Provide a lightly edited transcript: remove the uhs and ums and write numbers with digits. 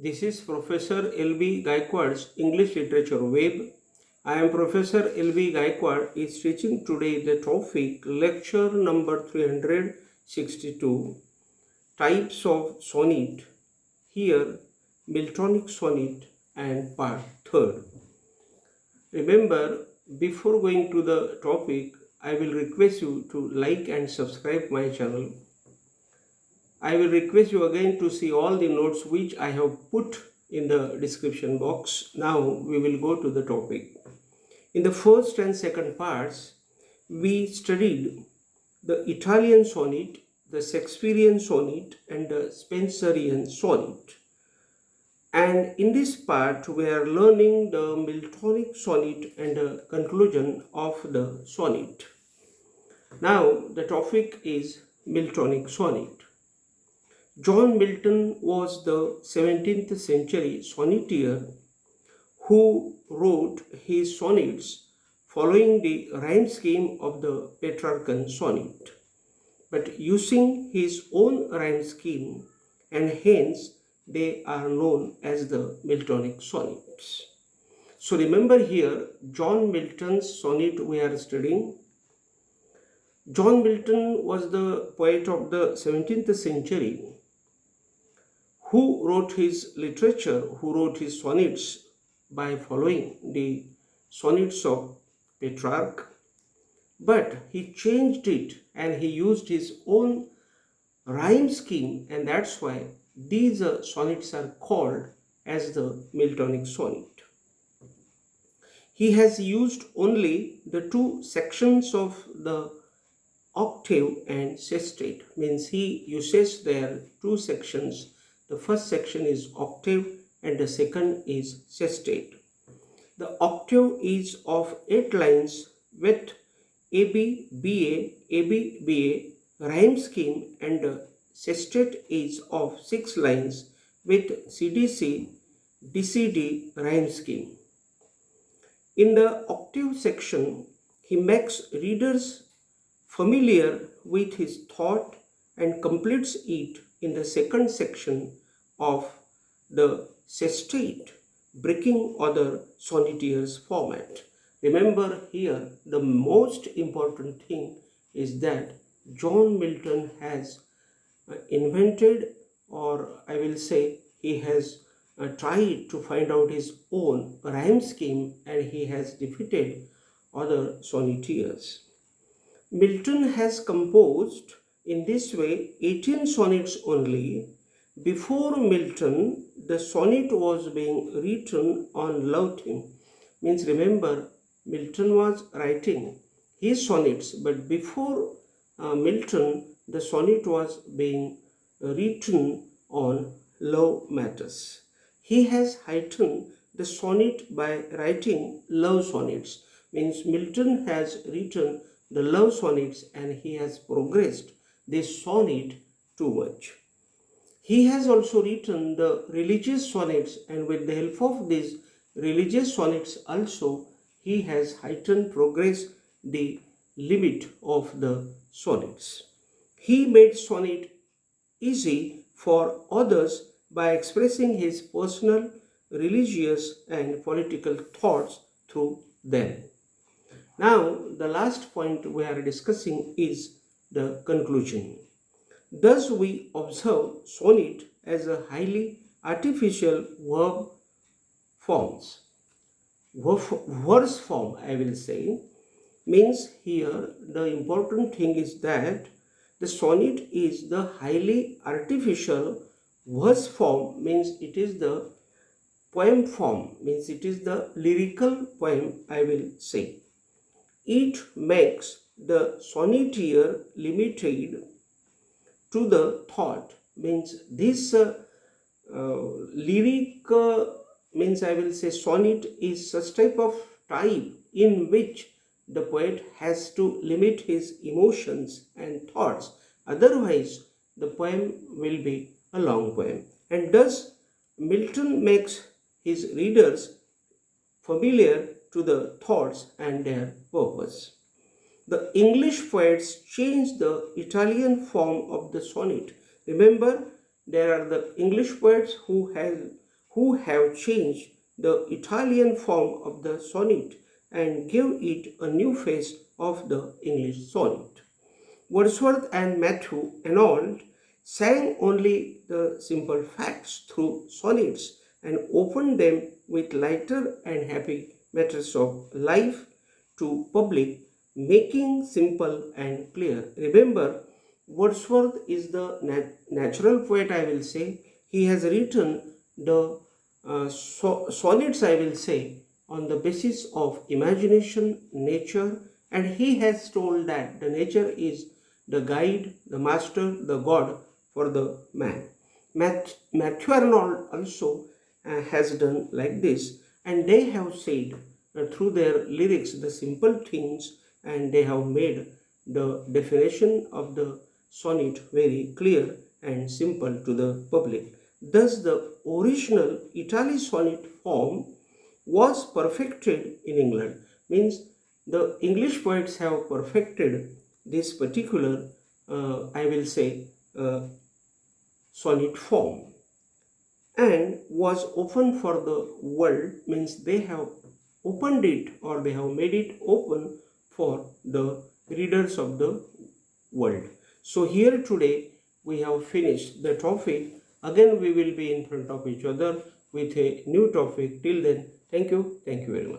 This is Professor L.B. Gaykwad's English Literature Web. I am Professor L.B. Gayakwad is teaching today the topic lecture number 362 Types of Sonnet. Here Miltonic Sonnet and part 3rd. Remember, before going to the topic, I will request you to like and subscribe my channel. I will request you again to see all the notes which I have put in the description box. Now we will go to the topic. In the first and second parts, we studied the Italian Sonnet, the Shakespearean Sonnet and the Spenserian Sonnet. And in this part, we are learning the Miltonic Sonnet and the conclusion of the sonnet. Now the topic is Miltonic Sonnet. John Milton was the 17th century sonneteer who wrote his sonnets following the rhyme scheme of the Petrarchan Sonnet, but using his own rhyme scheme, and hence they are known as the Miltonic Sonnets. So remember here, John Milton's sonnet we are studying. John Milton was the poet of the 17th century who wrote his literature, who wrote his sonnets by following the sonnets of Petrarch, but he changed it and he used his own rhyme scheme, and that's why these sonnets are called as the Miltonic Sonnet. He has used only the two sections of the octave and sestet, means he uses their two sections. The first section is octave and the second is sestet. The octave is of 8 lines with AB, BA, AB, BA rhyme scheme, and the sestet is of 6 lines with cdc-dcd rhyme scheme. In the octave section, he makes readers familiar with his thought and completes it in the second section of the sestet, breaking other sonneteers format. Remember here, the most important thing is that John Milton has invented, or I will say he has tried to find out his own rhyme scheme, and he has defeated other sonneteers. Milton has composed in this way 18 sonnets only. Before Milton, the sonnet was being written on love theme. Means remember, Milton was writing his sonnets, but before Milton, the sonnet was being written on love matters. He has heightened the sonnet by writing love sonnets. Means Milton has written the love sonnets and he has progressed this sonnet too much. He has also written the religious sonnets, and with the help of these religious sonnets also he has heightened progress the limit of the sonnets. He made sonnet easy for others by expressing his personal, religious and political thoughts through them. Now, the last point we are discussing is the conclusion. Thus, we observe sonnet as a highly artificial verse form, I will say. Means here the important thing is that the sonnet is the highly artificial verse form, means it is the poem form, means it is the lyrical poem, I will say. It makes the sonneteer limited to the thought, means this lyric means I will say sonnet is such type of type in which the poet has to limit his emotions and thoughts, otherwise the poem will be a long poem. And thus Milton makes his readers familiar to the thoughts and their purpose. The English poets changed the Italian form of the sonnet. Remember, there are the English poets who have who have changed the Italian form of the sonnet and gave it a new face of the English sonnet. Wordsworth and Matthew Arnold sang only the simple facts through sonnets and opened them with lighter and happy matters of life to public, making simple and clear. Remember, Wordsworth is the natural poet, I will say. He has written the sonnets, I will say, on the basis of imagination, nature, and he has told that the nature is the guide, the master, the god for the man. Matthew Arnold also has done like this, and they have said through their lyrics the simple things, and they have made the definition of the sonnet very clear and simple to the public. Thus, the original Italian sonnet form was perfected in England. Means the English poets have perfected this particular, I will say, sonnet form, and was open for the world. Means they have opened it, or they have made it open for the readers of the world. So here today we have finished the topic. Again we will be in front of each other with a new topic. Till then, thank you very much.